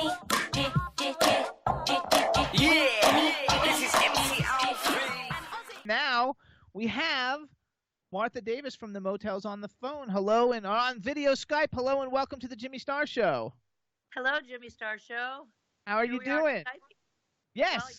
This is MC Alfred. Now we have Martha Davis from the Motels on the phone. Hello, and on video Skype. Hello, and welcome to the Jimmy Star Show. Hello, Jimmy Star Show. How are you doing? Yes. Well,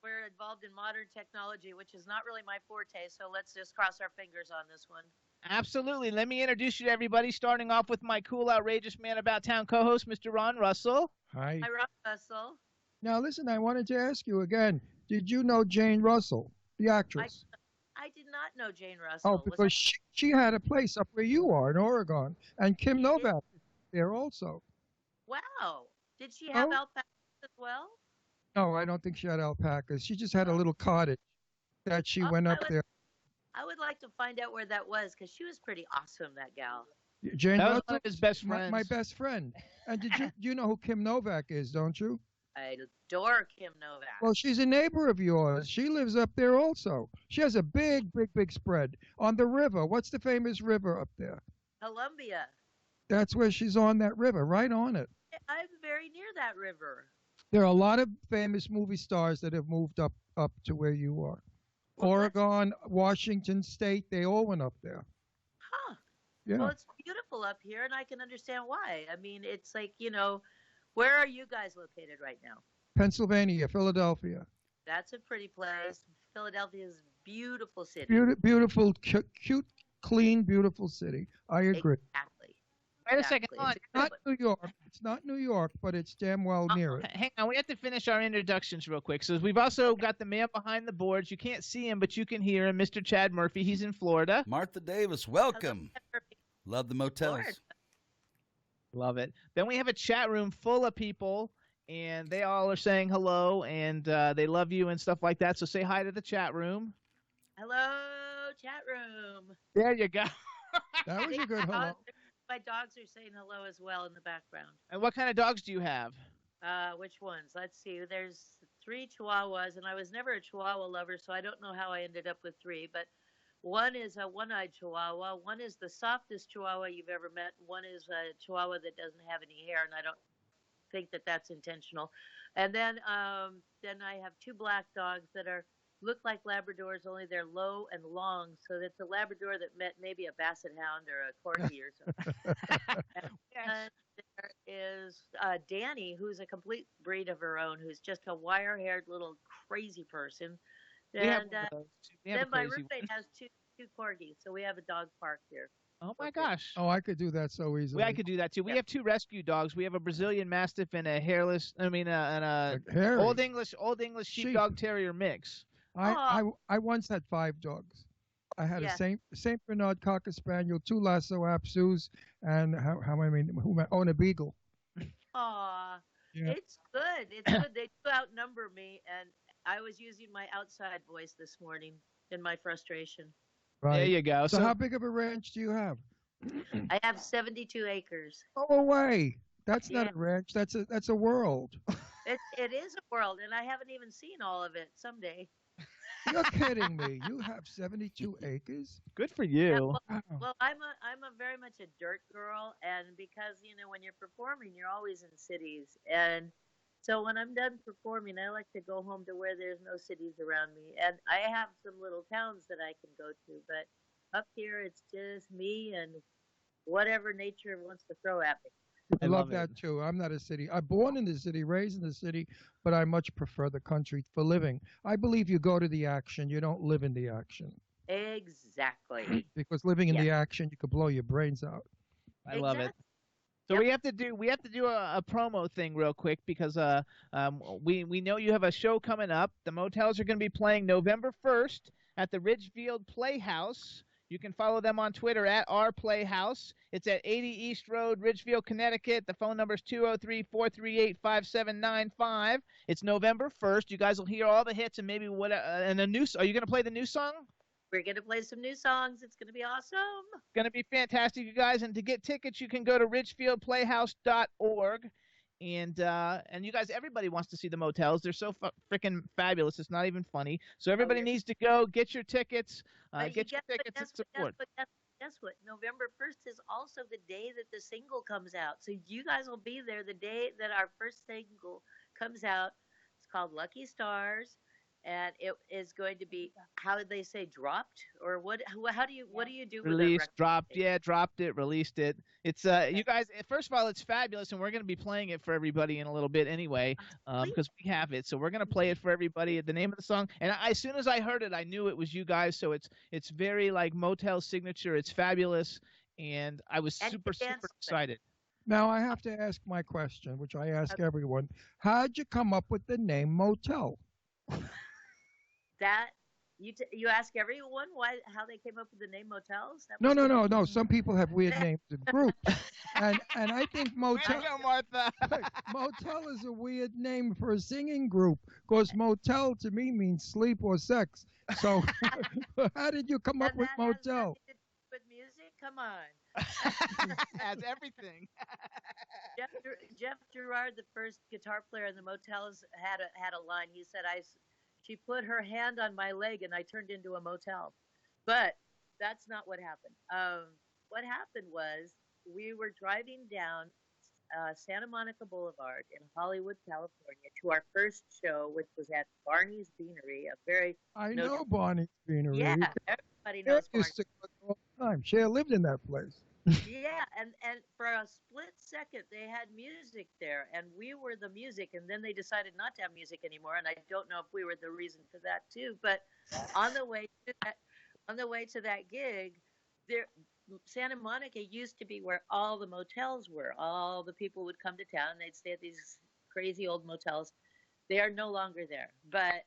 we're involved in modern technology, which is not really my forte, so let's just cross our fingers on this one. Absolutely. Let me introduce you to everybody, starting off with my cool, outrageous man about town co-host, Mr. Ron Russell. Hi. Hi, Ron Russell. Now, listen, I wanted to ask you again, did you know Jane Russell, the actress? I did not know Jane Russell. Oh, because she had a place up where you are in Oregon, and Kim Novak is there also. Wow. Did she have alpacas as well? No, I don't think she had alpacas. She just had a little cottage that she went up there. I would like to find out where that was, because she was pretty awesome, that gal. Jane That was Russell, one of his best friends. my best friend. And you know who Kim Novak is, don't you? I adore Kim Novak. Well, she's a neighbor of yours. She lives up there also. She has a big spread on the river. What's the famous river up there? Columbia. That's where she's on that river, right on it. I'm very near that river. There are a lot of famous movie stars that have moved up to where you are. Well, Oregon, Washington State, they all went up there. Huh. Yeah. Well, it's beautiful up here, and I can understand why. I mean, it's like, where are you guys located right now? Pennsylvania, Philadelphia. That's a pretty place. Philadelphia is a beautiful city. Beautiful, cute, clean, beautiful city. I agree. Exactly. Wait a second. It's not New York. It's not New York, but it's damn well near it. Hang on, we have to finish our introductions real quick. So we've also got the man behind the boards. You can't see him, but you can hear him, Mr. Chad Murphy. He's in Florida. Martha Davis, welcome. Love the Motels. Love it. Then we have a chat room full of people, and they all are saying hello, and they love you and stuff like that. So say hi to the chat room. Hello, chat room. There you go. That was a good hello. My dogs are saying hello as well in the background. And what kind of dogs do you have? Which ones? Let's see. There's 3 Chihuahuas, and I was never a Chihuahua lover, so I don't know how I ended up with 3. But one is a one-eyed Chihuahua. One is the softest Chihuahua you've ever met. One is a Chihuahua that doesn't have any hair, and I don't think that that's intentional. And then I have 2 black dogs that look like Labradors, only they're low and long. So it's a Labrador that met maybe a Basset Hound or a Corgi or something. And there is Danny, who's a complete breed of her own, who's just a wire-haired little crazy person. And then my roommate has two Corgis, so we have a dog park here. Oh my gosh! Oh, I could do that so easily. I could do that too. We have 2 rescue dogs. We have a Brazilian Mastiff and a old English sheepdog terrier mix. I once had 5 dogs. I had a Saint Bernard Cocker Spaniel, 2 Lhasa Apsus, and a Beagle. Aw, yeah. It's good. It's good. They do outnumber me, and I was using my outside voice this morning in my frustration. Right. There you go. So how big of a ranch do you have? I have 72 acres. Oh, way. That's not a ranch. That's a world. It is a world, and I haven't even seen all of it. Someday. You're kidding me. You have 72 acres? Good for you. Yeah, well, I'm a very much a dirt girl, and because when you're performing, you're always in cities, and so when I'm done performing, I like to go home to where there's no cities around me, and I have some little towns that I can go to, but up here it's just me and whatever nature wants to throw at me. I love that too. I'm not a city. I'm born in the city, raised in the city, but I much prefer the country for living. I believe you go to the action. You don't live in the action. Exactly. Because living in the action, you could blow your brains out. I love it. So we have to do a promo thing real quick because we know you have a show coming up. The Motels are going to be playing November 1st at the Ridgefield Playhouse. You can follow them on Twitter at @ourplayhouse. It's at 80 East Road, Ridgefield, Connecticut. The phone number is 203-438-5795. It's November 1st. You guys will hear all the hits and maybe are you going to play the new song? We're going to play some new songs. It's going to be awesome. Going to be fantastic, you guys. And to get tickets, you can go to ridgefieldplayhouse.org. And you guys, everybody wants to see the Motels. They're so freaking fabulous. It's not even funny. So everybody needs to go get your tickets. Get your tickets and support. guess what? November 1st is also the day that the single comes out. So you guys will be there the day that our first single comes out. It's called Lucky Stars. And it is going to be, how did they say, dropped? Or what? How do you, what do you do with a Released, record? dropped, dropped it, released it. It's you guys. First of all, it's fabulous, and we're going to be playing it for everybody in a little bit anyway, because we have it. So we're going to play it for everybody. The name of the song, and as soon as I heard it, I knew it was you guys. So it's very like Motel signature. It's fabulous, and I was super excited. Now I have to ask my question, which I ask everyone. How'd you come up with the name Motel? That you ask everyone how they came up with the name Motels? No. Some people have weird names of groups, and I think Motel. Martha. Motel is a weird name for a singing group, because motel to me means sleep or sex. So, how did you come up with Motel? With music, come on. That's everything. Jeff Gerard, the first guitar player in the Motels, had a line. He said, she put her hand on my leg and I turned into a motel. But that's not what happened. What happened was we were driving down Santa Monica Boulevard in Hollywood, California, to our first show, which was at Barney's Beanery. I know Barney's Beanery. Yeah, everybody knows Barney's. All the time. Cher lived in that place. Yeah, and for a split second they had music there, and we were the music, and then they decided not to have music anymore, and I don't know if we were the reason for that too. But on the way to that gig, Santa Monica used to be where all the motels were. All the people would come to town, and they'd stay at these crazy old motels. They are no longer there, but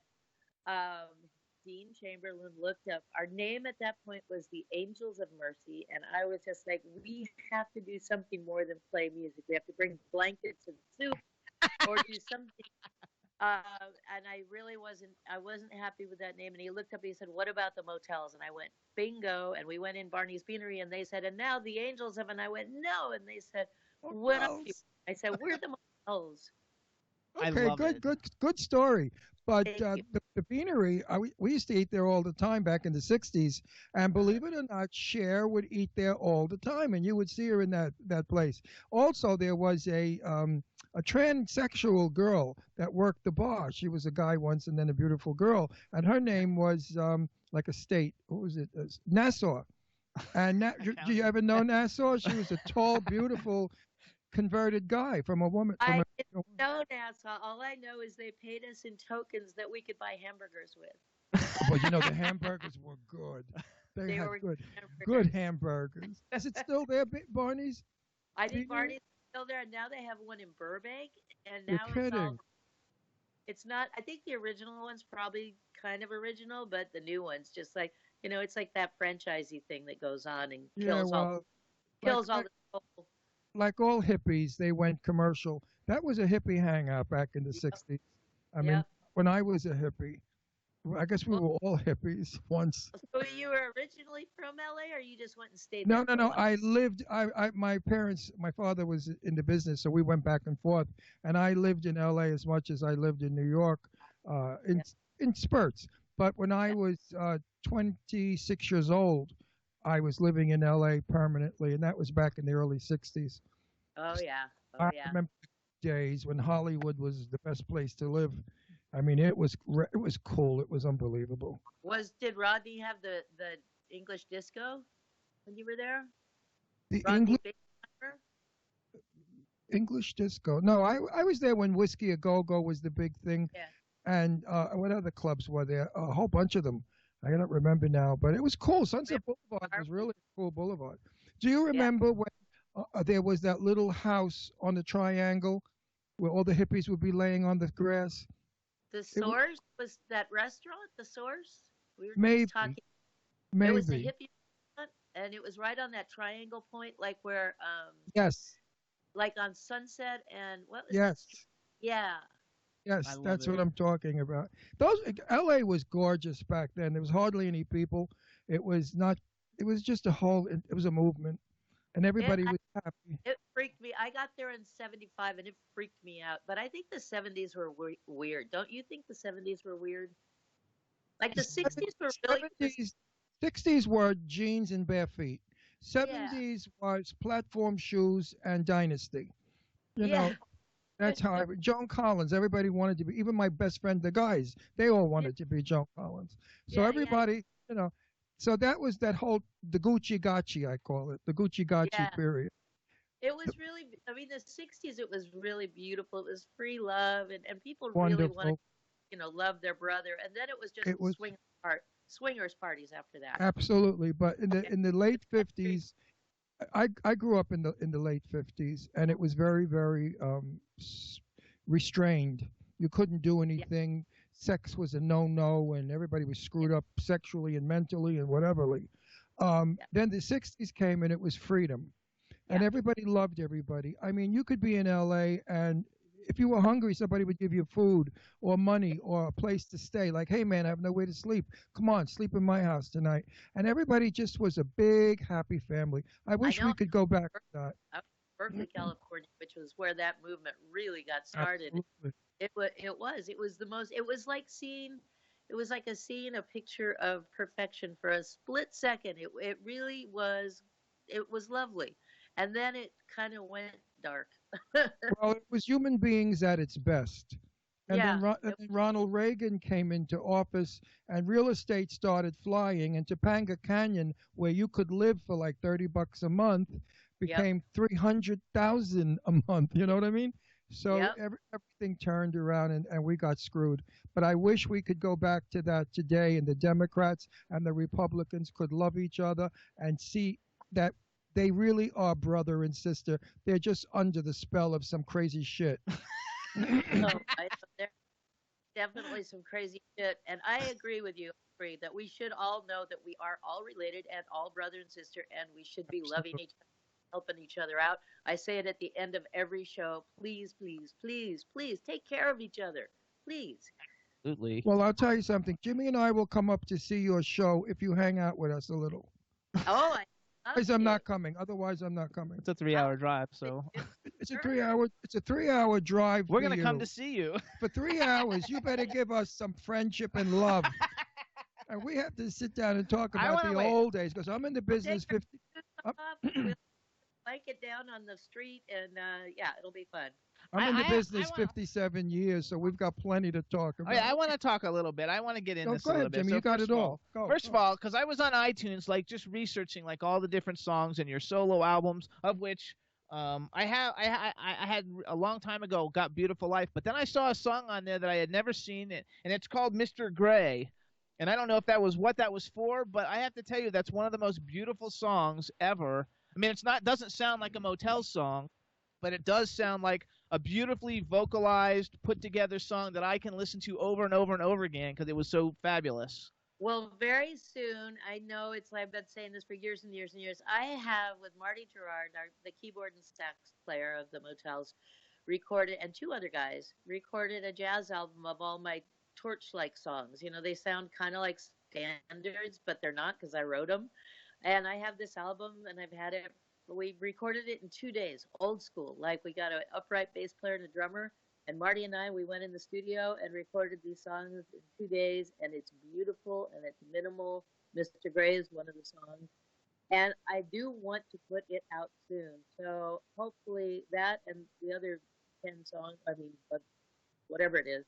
Dean Chamberlain looked up. Our name at that point was the Angels of Mercy, and I was just like, we have to do something more than play music. We have to bring blankets and soup or do something. And I really wasn't happy with that name. And he looked up and he said, what about the Motels? And I went, bingo. And we went in Barney's Beanery, and they said, and now the Angels of, and I went, no. And they said, what are you? I said, we're the Motels. Okay, good story. But the Beanery, we used to eat there all the time back in the 60s. And believe it or not, Cher would eat there all the time. And you would see her in that place. Also, there was a transsexual girl that worked the bar. She was a guy once and then a beautiful girl. And her name was like a state. What was it? Nassau. And do you ever know Nassau? She was a tall, beautiful, converted guy from a woman. I didn't know Nassau. All I know is they paid us in tokens that we could buy hamburgers with. Well, the hamburgers were good. They had good hamburgers. Is it still there, Barney's? I think Barney's still there, and now they have one in Burbank. And now it's not. I think the original one's probably kind of original, but the new one's just like it's like that franchisey thing that goes on and kills all the people. Like all hippies, they went commercial. That was a hippie hangout back in the 60s. I mean, when I was a hippie, I guess we were all hippies once. So you were originally from LA, or you just went and stayed there? No. I lived, my father was in the business, so we went back and forth. And I lived in LA as much as I lived in New York in spurts. But when I was 26 years old, I was living in L.A. permanently, and that was back in the early 60s. Oh, yeah. I remember days when Hollywood was the best place to live. I mean, it was cool. It was unbelievable. Did Rodney have the English disco when you were there? The English disco? No, I was there when Whiskey A Go-Go was the big thing. Yeah. And what other clubs were there? A whole bunch of them. I don't remember now, but it was cool. Sunset Boulevard was really a cool boulevard. Do you remember when there was that little house on the Triangle where all the hippies would be laying on the grass? The Source? Was that restaurant, The Source? We were maybe. Just talking. Maybe. It was the hippie restaurant, and it was right on that triangle point, like where yes. Like on Sunset and what was yes. that? Yeah. Yes, that's what I'm talking about. L.A. was gorgeous back then. There was hardly any people. It was just it was a movement, and everybody was happy. It freaked me. I got there in 75, and it freaked me out. But I think the 70s were weird. Don't you think the 70s were weird? Like the 60s were really... 60s were jeans and bare feet. '70s was Platform Shoes and Dynasty. You Yeah. know, that's how Joan Collins, everybody wanted to be, even my best friend, the guys, they all wanted to be Joan Collins. So everybody, so that was that whole, the Gucci Gachi, I call it, the Gucci Gachi period. It was really, I mean, the 60s, it was really beautiful. It was free love, and people Wonderful. really wanted, love their brother. And then it was just swingers parties after that. Absolutely. But in the late 50s, I grew up in the late 50s, and it was very, very restrained. You couldn't do anything. Yeah. Sex was a no-no, and everybody was screwed up sexually and mentally and whateverly. Then the 60s came, and it was freedom. And everybody loved everybody. I mean, you could be in LA, and if you were hungry, somebody would give you food or money or a place to stay. Like, hey, man, I have nowhere to sleep. Come on, sleep in my house tonight. And everybody just was a big, happy family. I wish we could go back to that. Berkeley, California, which was where that movement really got started. Absolutely. It was the most, it was like seeing a picture of perfection for a split second. It really was, it was lovely. And then it kind of went dark. Well, it was human beings at its best. And then Ronald Reagan came into office, and real estate started flying, and Topanga Canyon, where you could live for like $30 a month, became $300,000 a month. You know what I mean? So everything turned around, and we got screwed. But I wish we could go back to that today, and the Democrats and the Republicans could love each other and see that they really are brother and sister. They're just under the spell of some crazy shit. There's definitely some crazy shit. And I agree with you, that we should all know that we are all related and all brother and sister, and we should be loving each other, helping each other out. I say it at the end of every show. Please, please, please, please take care of each other. Please. Absolutely. Well, I'll tell you something. Jimmy and I will come up to see your show if you hang out with us a little. Oh, Otherwise, I'm not coming. Otherwise, I'm not coming. It's a 3-hour drive, so it's a 3-hour drive. We're gonna come to see you for 3 hours. You better give us some friendship and love. And we have to sit down and talk about the old days, because I'm in the business 50. We'll bike it down on the street, and it'll be fun. I'm in the business 57 years, so we've got plenty to talk about. I want to talk a little bit. I want to get in this a little bit. Jimmy, so you got it all. First of all, because I was on iTunes, like just researching like all the different songs and your solo albums, of which I had a long time ago, Got Beautiful Life, but then I saw a song on there that I had never seen, and it's called Mr. Gray. And I don't know if that was what that was for, but I have to tell you, that's one of the most beautiful songs ever. I mean, doesn't sound like a Motels song, but it does sound like a beautifully vocalized, put-together song that I can listen to over and over and over again because it was so fabulous. Well, very soon, I know I've been saying this for years and years and years. I have, with Marty Gerard, the keyboard and sax player of the Motels, recorded, and two other guys, recorded a jazz album of all my Torch-like songs. You know, they sound kind of like standards, but they're not because I wrote them. And I have this album, and I've had it. We recorded it in 2 days, old school. Like, we got an upright bass player and a drummer, and Marty and I, we went in the studio and recorded these songs in 2 days, and it's beautiful, and it's minimal. Mr. Gray is one of the songs. And I do want to put it out soon. So hopefully that and the other 10 songs, whatever it is,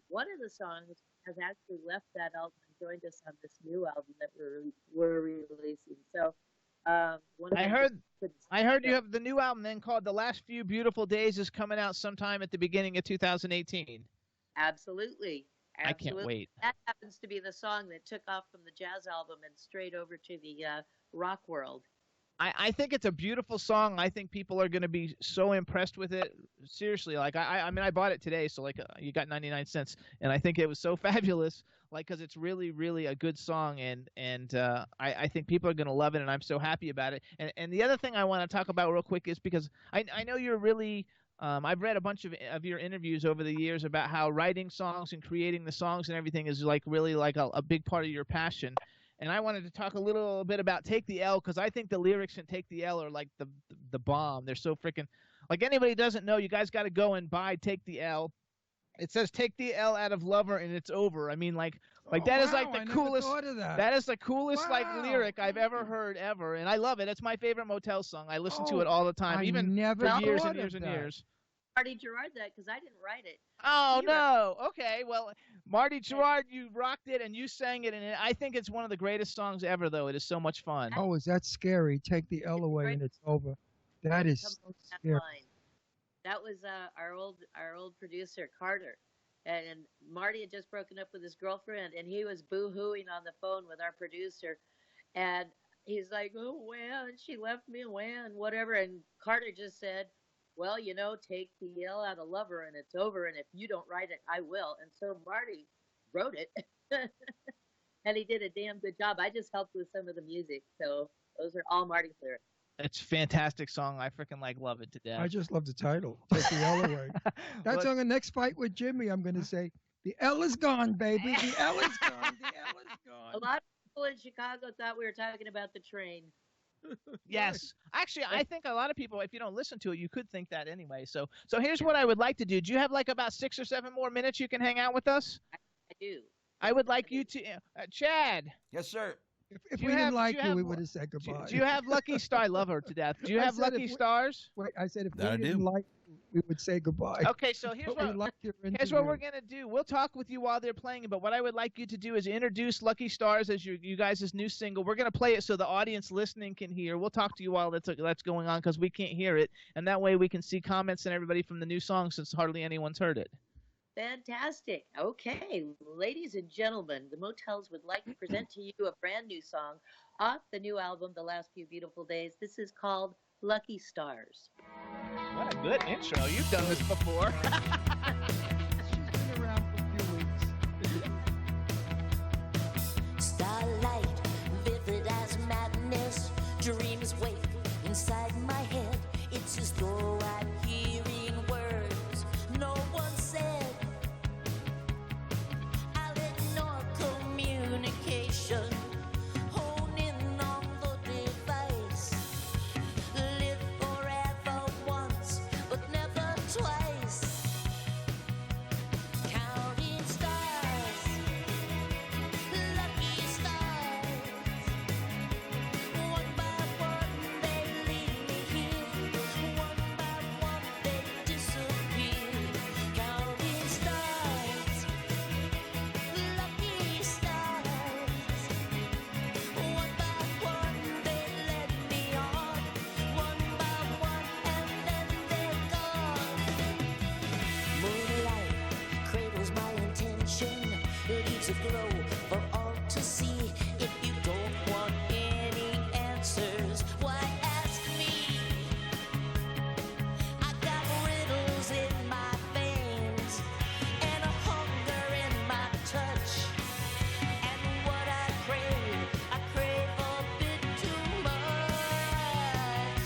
one of the songs has actually left that album and joined us on this new album that we're releasing. So I heard you have the new album then called The Last Few Beautiful Days is coming out sometime at the beginning of 2018. Absolutely. I can't wait. That happens to be the song that took off from the jazz album and straight over to the rock world. I think it's a beautiful song. I think people are going to be so impressed with it. Seriously, like I mean, I bought it today, so like you got 99 cents, and I think it was so fabulous, like because it's really, really a good song, and I think people are going to love it, and I'm so happy about it. And the other thing I want to talk about real quick is because I know you're really. I've read a bunch of your interviews over the years about how writing songs and creating the songs and everything is like really like a big part of your passion. And I wanted to talk a little bit about Take the L, because I think the lyrics in Take the L are like the bomb. They're so freaking – like anybody doesn't know, you guys got to go and buy Take the L. It says take the L out of lover and it's over. I mean, like that is like the coolest. That is the coolest like lyric I've ever heard ever, and I love it. It's my favorite Motel song. I listen to it all the time, even for years and years and years. Marty Gerard that because I didn't write it. Oh no! Okay, well, Marty Gerard, you rocked it and you sang it, and I think it's one of the greatest songs ever. Though it is so much fun. Oh, is that scary? Take the L away and it's over. That is so scary. That was our old producer Carter, and Marty had just broken up with his girlfriend, and he was boo-hooing on the phone with our producer, and he's like, "Oh, when she left me, when whatever," and Carter just said, "Well, take the L out of lover and it's over, and if you don't write it, I will." And so Marty wrote it, and he did a damn good job. I just helped with some of the music, so those are all Marty's lyrics. It's a fantastic song. I freaking love it to death. I just love the title. Take the L away. That's on the next fight with Jimmy. I'm going to say, the L is gone, baby. The L is gone. The L is gone. A lot of people in Chicago thought we were talking about the train. Yes. Actually, I think a lot of people, if you don't listen to it, you could think that anyway. So here's what I would like to do. Do you have like about 6 or 7 more minutes you can hang out with us? I do. I would like you to, Chad. Yes, sir. If we didn't like you, we would have said goodbye. Do you have Lucky Star? I love her to death. Do you have Lucky Stars? Wait, I said if we didn't like you, we would say goodbye. Okay, so here's what we're going to do. We'll talk with you while they're playing it, but what I would like you to do is introduce Lucky Stars as you guys' new single. We're going to play it so the audience listening can hear. We'll talk to you while that's going on because we can't hear it, and that way we can see comments and everybody from the new song since hardly anyone's heard it. Fantastic. Okay, ladies and gentlemen, the Motels would like to present to you a brand new song off the new album, The Last Few Beautiful Days. This is called Lucky Stars. What a good intro. You've done this before. She's been around for a few weeks. Starlight, vivid as madness, dreams wake inside my head. It's as though I'm hearing words no one said. I'll ignore communication, hone in on the device. Live forever once, but never twice. Counting stars, lucky stars. One by one they lead me here. One by one they disappear. Counting stars, lucky stars. One by one they led me on. One by one and then they're gone. Moonlight cradles my intention, leaves a glow for all to see. If you don't want any answers, why ask me? I got riddles in my veins and a hunger in my touch. And what I crave a bit too much.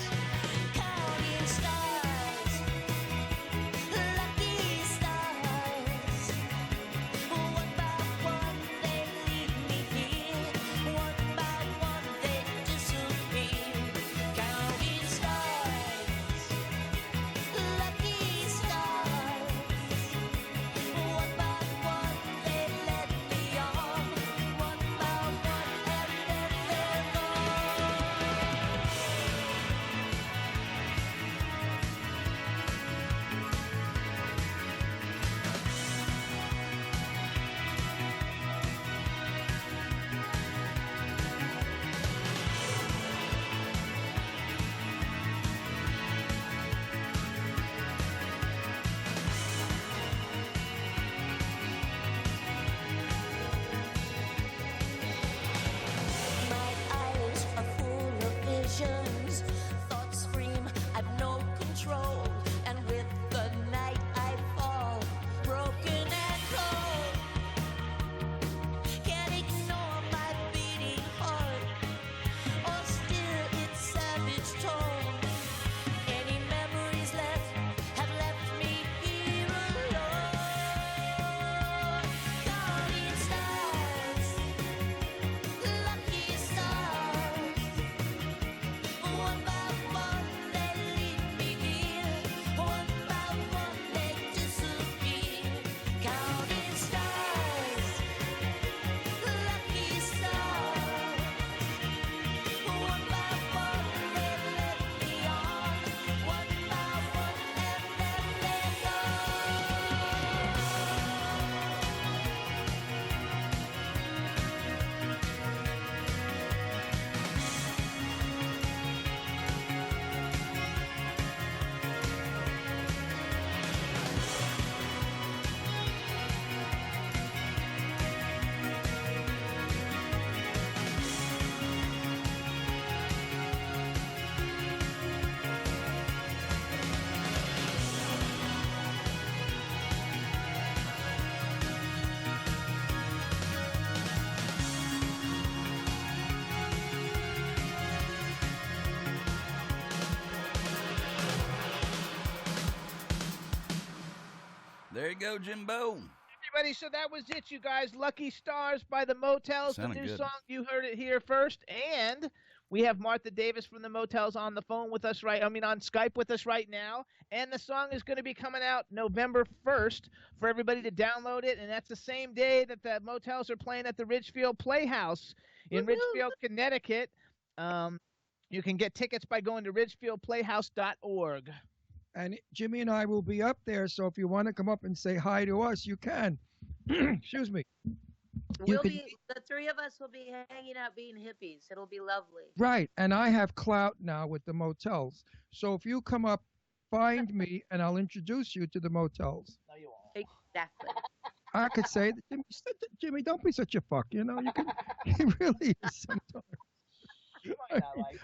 Counting stars, lucky stars. One by one they lead me here. There you go, Jimbo. Everybody, so that was it, you guys. Lucky Stars by the Motels, Sounded the new good. song. You heard it here first. And we have Martha Davis from the Motels on the phone with us on Skype with us right now. And the song is going to be coming out November 1st for everybody to download it. And that's the same day that the Motels are playing at the Ridgefield Playhouse in Ridgefield, Connecticut. You can get tickets by going to ridgefieldplayhouse.org. And Jimmy and I will be up there, so if you want to come up and say hi to us, you can. Excuse me. The three of us will be hanging out being hippies. It'll be lovely. Right, and I have clout now with the Motels. So if you come up, find me, and I'll introduce you to the Motels. No, you won't. Exactly. I could say, Jimmy, don't be such a fuck. You know, he really is sometimes.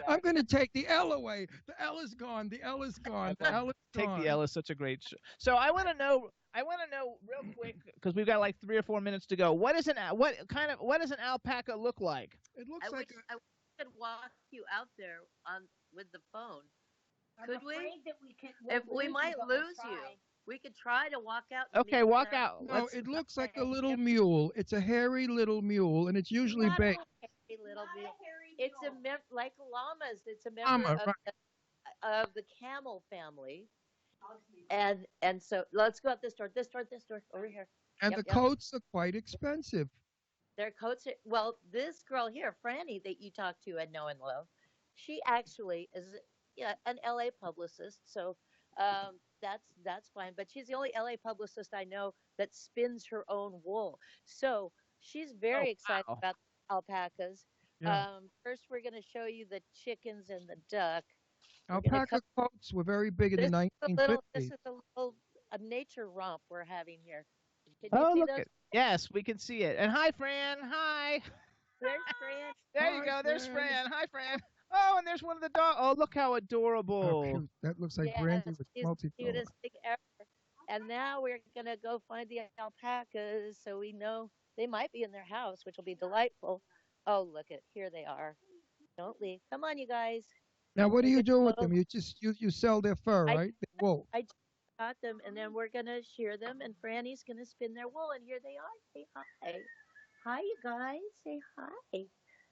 I'm going to take the L away. The L is gone. The L is gone. The L is Take gone. the L is such a great show. So I want to know real quick, because we've got like 3 or 4 minutes to go. What does an alpaca look like? It looks I like wish I could walk you out there with the phone. Could we? If we might lose you. We could try to walk out. Okay, walk out. No, it looks like a little mule. It's a hairy little mule, and it's usually big. Little mule. It's like llamas. It's a member of the camel family. And so let's go out this door, over here. And the coats are quite expensive. Their coats are, well, this girl here, Franny, that you talked to and know and love, she actually is an LA publicist, so that's fine. But she's the only LA publicist I know that spins her own wool. So she's very excited about alpacas. Yeah. First, we're going to show you the chickens and the duck. Alpaca coats were very big in the 1950s. This is a nature romp we're having here. Can Oh, you see look those? at Yes, we can see it. And hi, Fran. Hi. There's Fran. There you go. There's Fran. Hi, Fran. Oh, and there's one of the dogs. Oh, look how adorable. Oh, cute. That looks like Brandy with she's the cutest thing ever. And now we're going to go find the alpacas so we know they might be in their house, which will be delightful. Oh, look at here they are. Don't leave. Come on, you guys. Now, what do you do with them? You sell their fur, right? Their wool. I just got them, and then we're gonna shear them, and Franny's gonna spin their wool, and here they are. Say hi. Hi, you guys. Say hi.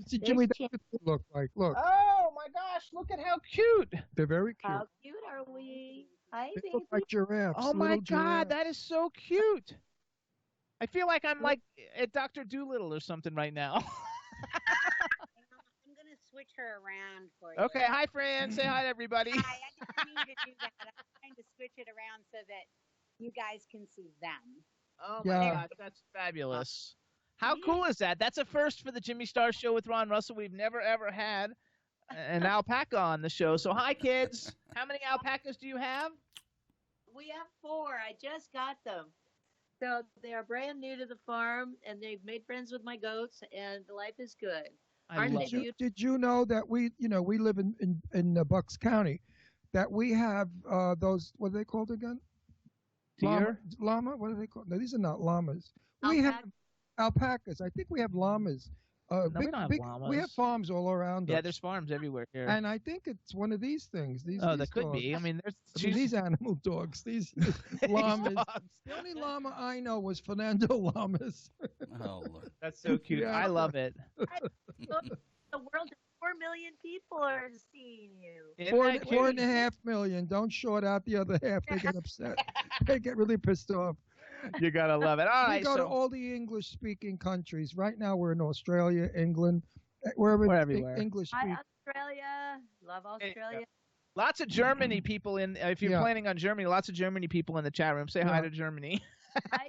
See, Jimmy, that's what they look like. Look. Oh my gosh! Look at how cute. They're very cute. How cute are we? Hi, They baby. look like giraffes. Oh my little God, giraffes. that is so cute. I feel like I'm like at Dr. Doolittle or something right now. I'm going to switch her around for you. Okay, hi, Fran. Say hi to everybody. Hi, I didn't mean to do that. I'm trying to switch it around so that you guys can see them. Oh my Yeah. gosh, that's fabulous. How cool is that? That's a first for the Jimmy Star Show with Ron Russell. We've never, ever had an alpaca on the show. So hi, kids. How many alpacas do you have? We have 4. I just got them. So they are brand new to the farm, and they've made friends with my goats, and life is good. Aren't they beautiful? Did you know that we live in Bucks County, that we have those, what are they called again? Llama? What are they called? No, these are not llamas. We have alpacas. I think we have llamas. No, we don't have llamas. We have farms all around us. Yeah, there's farms everywhere here. And I think it's one of these things. These that could dogs. be. I mean, these animal dogs. These llamas. The only llama I know was Fernando Llamas. Oh, Lord. That's so cute. Yeah. I love it. The world, 4 million people are seeing you. Isn't that cute? 4.5 million. Don't short out the other half. They get upset. They get really pissed off. You gotta love it. All right, we go to all the English-speaking countries. Right now, we're in Australia, England, wherever We're everywhere. English Hi, speak. Australia. Love Australia. Lots of Germany people in. If you're planning on Germany, lots of Germany people in the chat room. Say hi to Germany. I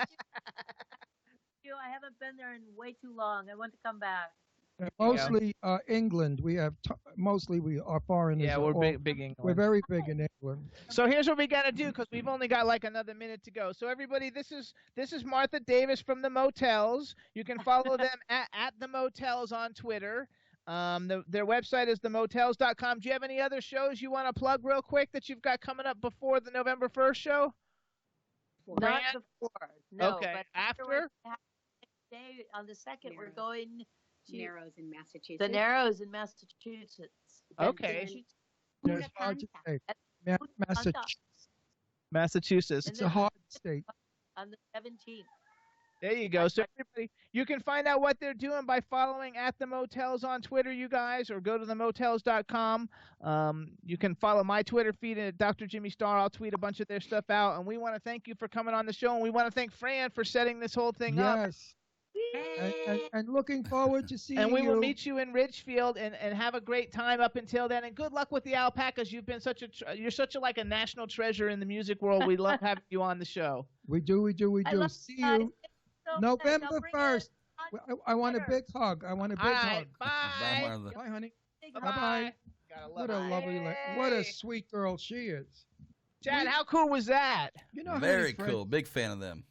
haven't been there in way too long. I want to come back. Mostly England. We have we are foreigners. Yeah, we're big England. We're very big in England. So here's what we got to do, because we've only got like another minute to go. So everybody, this is Martha Davis from the Motels. You can follow them at the Motels on Twitter. Their website is themotels.com. Do you have any other shows you want to plug real quick that you've got coming up before the November 1st show? Not before. No, okay. But After? Day on the 2nd, we're going to Narrows in Massachusetts. the Narrows in Massachusetts. Okay. It's hard to say. Massachusetts. Massachusetts. It's a hard state. on the 17th. There you go. So everybody, you can find out what they're doing by following at the Motels on Twitter, you guys, or go to themotels.com. You can follow my Twitter feed at Dr. Jimmy Star. I'll tweet a bunch of their stuff out. And we want to thank you for coming on the show, and we want to thank Fran for setting this whole thing up. Yes. And looking forward to seeing you. And we will meet you in Ridgefield and have a great time up until then. And good luck with the alpacas. You've been you're such a like a national treasure in the music world. We love having you on the show. We do. See you November 1st. I want a big hug. All right, hug. bye. Bye, Marla. Bye, honey. Bye-bye. What a sweet girl she is. Chad, how cool was that? You know, Very cool. Big fan of them.